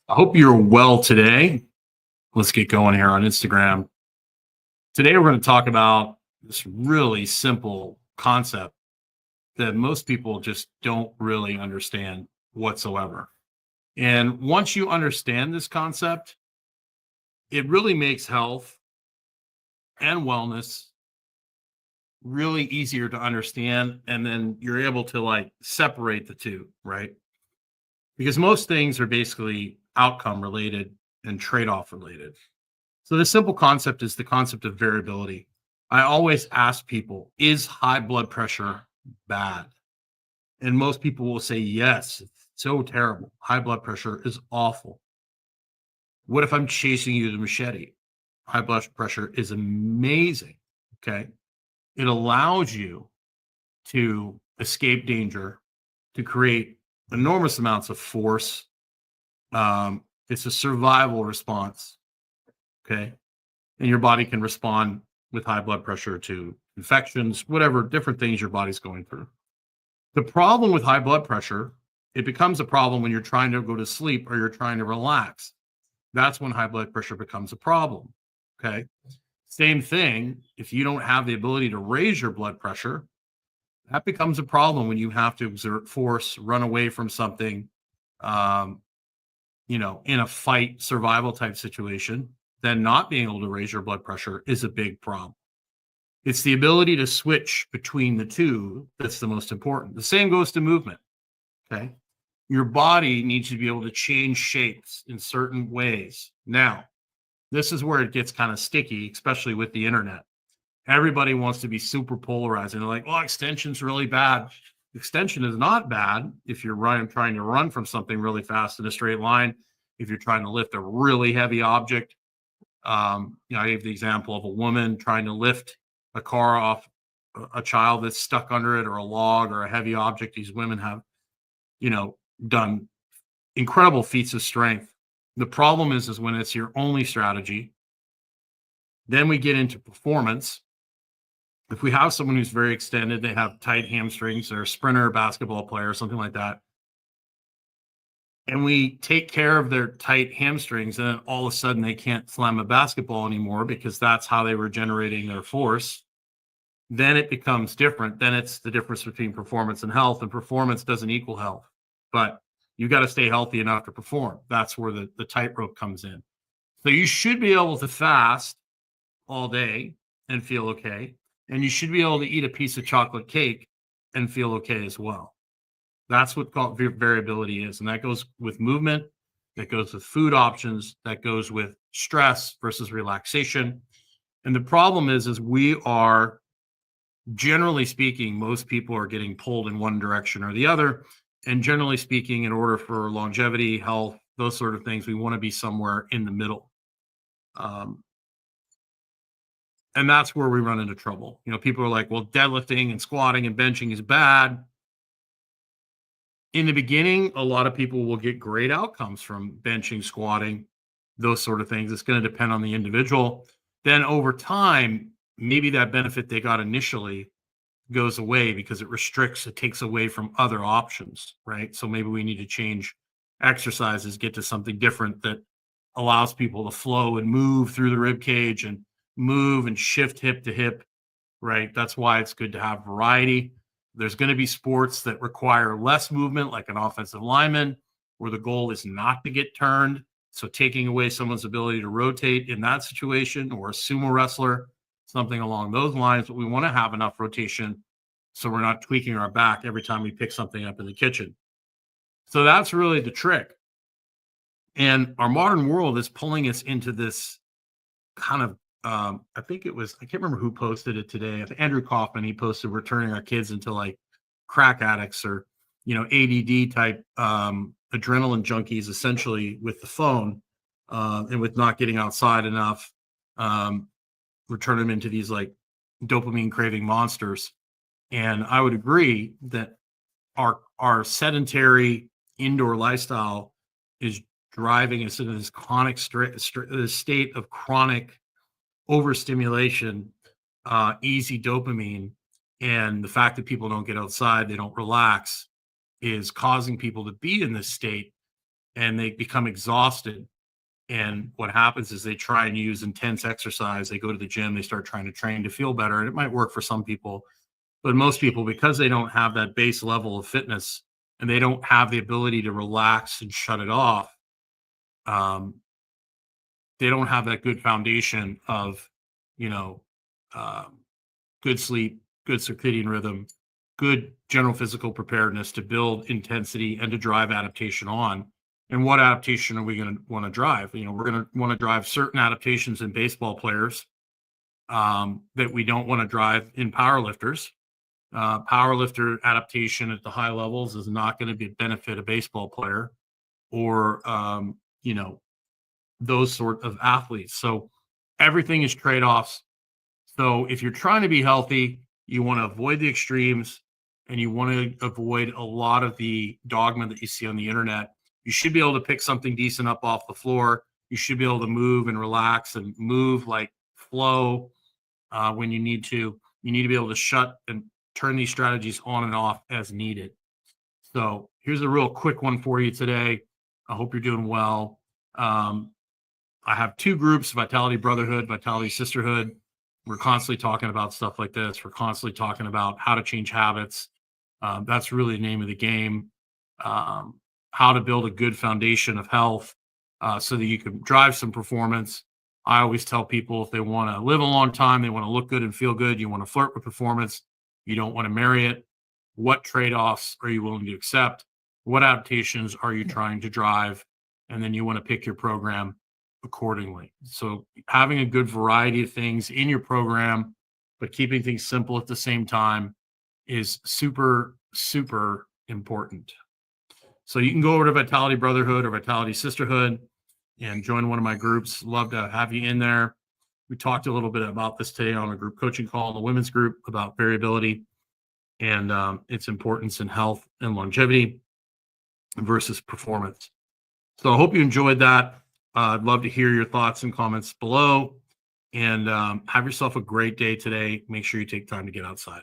I hope you're well today. Let's get going here on Instagram. Today, we're going to talk about this really simple concept that most people just don't really understand whatsoever. And once you understand this concept, it really makes health and wellness really easier to understand. And then you're able to separate the two, right? Because most things are basically outcome related and trade off related. So the simple concept is the concept of variability. I always ask people, is high blood pressure bad? And most people will say, yes, it's so terrible. High blood pressure is awful. What if I'm chasing you with a machete? High blood pressure is amazing. Okay. It allows you to escape danger, to create enormous amounts of force. It's a survival response. Okay. And your body can respond with high blood pressure to infections, whatever different things your body's going through. The problem with high blood pressure, it becomes a problem when you're trying to go to sleep or you're trying to relax. That's when high blood pressure becomes a problem. Okay. Same thing, if you don't have the ability to raise your blood pressure, that becomes a problem when you have to exert force, run away from something, um, in a fight survival type situation. Then not being able to raise your blood pressure is a big problem. It's the ability to switch between the two that's the most important. The same goes to movement. Okay. Your body needs to be able to change shapes in certain ways. Now, this is where it gets kind of sticky, especially with the internet. Everybody wants to be super polarized and they're like, well, extension's really bad. Extension is not bad if you're trying to run from something really fast in a straight line. If you're trying to lift a really heavy object, I gave the example of a woman trying to lift a car off a child that's stuck under it, or a log, or a heavy object. These women have, done incredible feats of strength. The problem is when it's your only strategy, then we get into performance. If we have someone who's very extended, they have tight hamstrings, they're a sprinter, basketball player, something like that, and we take care of their tight hamstrings, and then all of a sudden they can't slam a basketball anymore because that's how they were generating their force, then it becomes different. Then it's the difference between performance and health, and performance doesn't equal health. But you got to stay healthy enough to perform. That's where the tightrope comes in. So you should be able to fast all day and feel okay. And you should be able to eat a piece of chocolate cake and feel okay as well. That's what variability is. And that goes with movement, that goes with food options, that goes with stress versus relaxation. And the problem is we are, generally speaking, most people are getting pulled in one direction or the other. And generally speaking, in order for longevity, health, those sort of things, we want to be somewhere in the middle. And that's where we run into trouble. People are like, well, deadlifting and squatting and benching is bad. In the beginning, a lot of people will get great outcomes from benching, squatting, those sort of things. It's going to depend on the individual. Then over time, maybe that benefit they got initially goes away because it takes away from other options, right? So maybe we need to change exercises, get to something different that allows people to flow and move through the rib cage and move and shift hip to hip, right? That's why it's good to have variety. There's going to be sports that require less movement, like an offensive lineman, where the goal is not to get turned. So taking away someone's ability to rotate in that situation, or a sumo wrestler, something along those lines. But we want to have enough rotation so we're not tweaking our back every time we pick something up in the kitchen. So that's really the trick. And our modern world is pulling us into this kind of, I can't remember who posted it today. I think Andrew Kaufman, he posted, we're turning our kids into like crack addicts or, ADD type adrenaline junkies, essentially, with the phone and with not getting outside enough. We're turning them into these like dopamine craving monsters. And I would agree that our sedentary indoor lifestyle is driving us into this chronic state of chronic overstimulation, easy dopamine. And the fact that people don't get outside, they don't relax, is causing people to be in this state. and they become exhausted. And what happens is they try and use intense exercise. They go to the gym, they start trying to train to feel better. And it might work for some people, but most people, because they don't have that base level of fitness and they don't have the ability to relax and shut it off, um, they don't have that good foundation of, you know, um, good sleep, good circadian rhythm, good general physical preparedness to build intensity and to drive adaptation on. And what adaptation are we going to want to drive? We're going to want to drive certain adaptations in baseball players that we don't want to drive in powerlifters. Powerlifter adaptation at the high levels is not going to be benefit a baseball player or, those sort of athletes. So everything is trade-offs. So if you're trying to be healthy, you want to avoid the extremes and you want to avoid a lot of the dogma that you see on the internet. You should be able to pick something decent up off the floor. You should be able to move and relax and move like flow when you need to. You need to be able to shut and turn these strategies on and off as needed. So here's a real quick one for you today. I hope you're doing well. I have two groups, Vitality Brotherhood, Vitality Sisterhood. We're constantly talking about stuff like this. We're constantly talking about how to change habits. That's really the name of the game. How to build a good foundation of health so that you can drive some performance. I always tell people if they want to live a long time, they want to look good and feel good, you want to flirt with performance, you don't want to marry it. What trade-offs are you willing to accept? What adaptations are you trying to drive? And then you want to pick your program accordingly. So having a good variety of things in your program, but keeping things simple at the same time is super, super important. So you can go over to Vitality Brotherhood or Vitality Sisterhood and join one of my groups. Love to have you in there. We talked a little bit about this today on a group coaching call in the women's group about variability and its importance in health and longevity versus performance. So I hope you enjoyed that. I'd love to hear your thoughts and comments below, and have yourself a great day today. Make sure you take time to get outside.